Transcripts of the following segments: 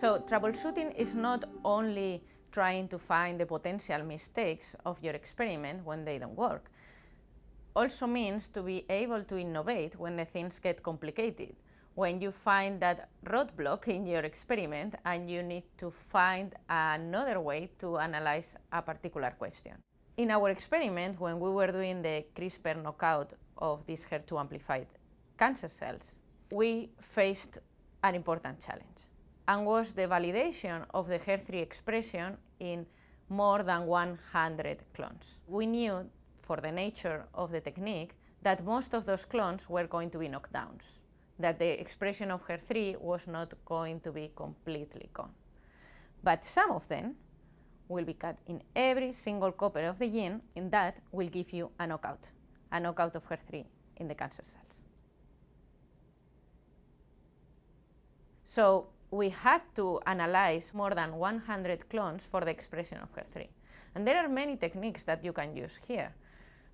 So troubleshooting is not only trying to find the potential mistakes of your experiment when they don't work. Also means to be able to innovate when the things get complicated, when you find that roadblock in your experiment and you need to find another way to analyze a particular question. In our experiment, when we were doing the CRISPR knockout of these HER2 amplified cancer cells, we faced an important challenge, and was the validation of the HER3 expression in more than 100 clones. We knew, for the nature of the technique, that most of those clones were going to be knockdowns, that the expression of HER3 was not going to be completely gone. But some of them will be cut in every single copy of the gene, and that will give you a knockout of HER3 in the cancer cells. So we had to analyze more than 100 clones for the expression of HER3. And there are many techniques that you can use here.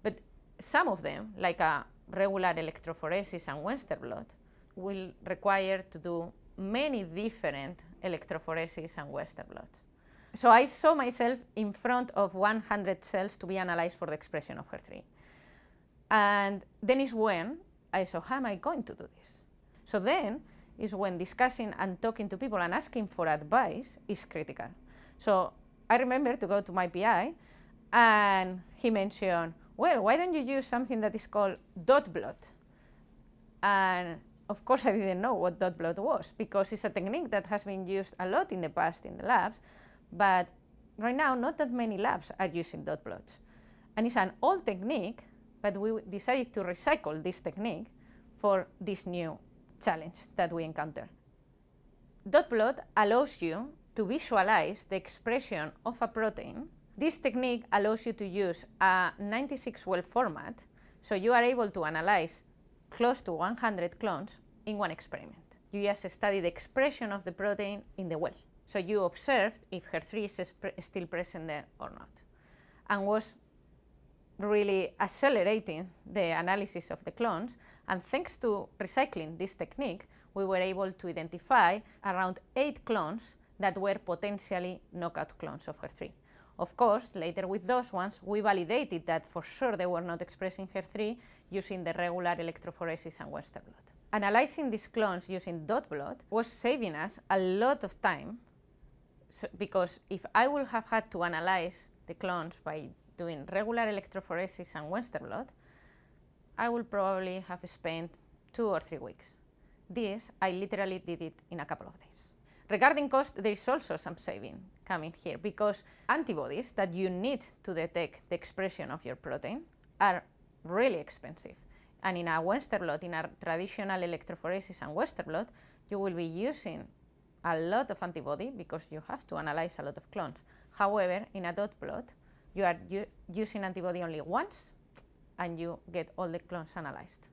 But some of them, like a regular electrophoresis and Western blot, will require to do many different electrophoresis and Western blots. So I saw myself in front of 100 cells to be analyzed for the expression of HER3. And then is when I saw, how am I going to do this? So then is when discussing and talking to people and asking for advice is critical. So I remember to go to my PI, and he mentioned, well, why don't you use something that is called dot blot? And of course I didn't know what dot blot was, because it's a technique that has been used a lot in the past in the labs, but right now not that many labs are using dot blots. And it's an old technique, but we decided to recycle this technique for this new challenge that we encounter. Dot blot allows you to visualize the expression of a protein. This technique allows you to use a 96-well format, so you are able to analyze close to 100 clones in one experiment. You just study the expression of the protein in the well. So you observed if HER3 is still present there or not, and was really accelerating the analysis of the clones. And thanks to recycling this technique, we were able to identify around 8 clones that were potentially knockout clones of HER3. Of course, later with those ones, we validated that for sure they were not expressing HER3 using the regular electrophoresis and Western blot. Analyzing these clones using dot blot was saving us a lot of time, because if I would have had to analyze the clones by doing regular electrophoresis and Western blot, I would probably have spent 2 or 3 weeks. This, I literally did it in a couple of days. Regarding cost, there is also some saving coming here, because antibodies that you need to detect the expression of your protein are really expensive. And in a Western blot, in a traditional electrophoresis and Western blot, you will be using a lot of antibody because you have to analyze a lot of clones. However, in a dot blot, you are using antibody only once, and you get all the clones analyzed.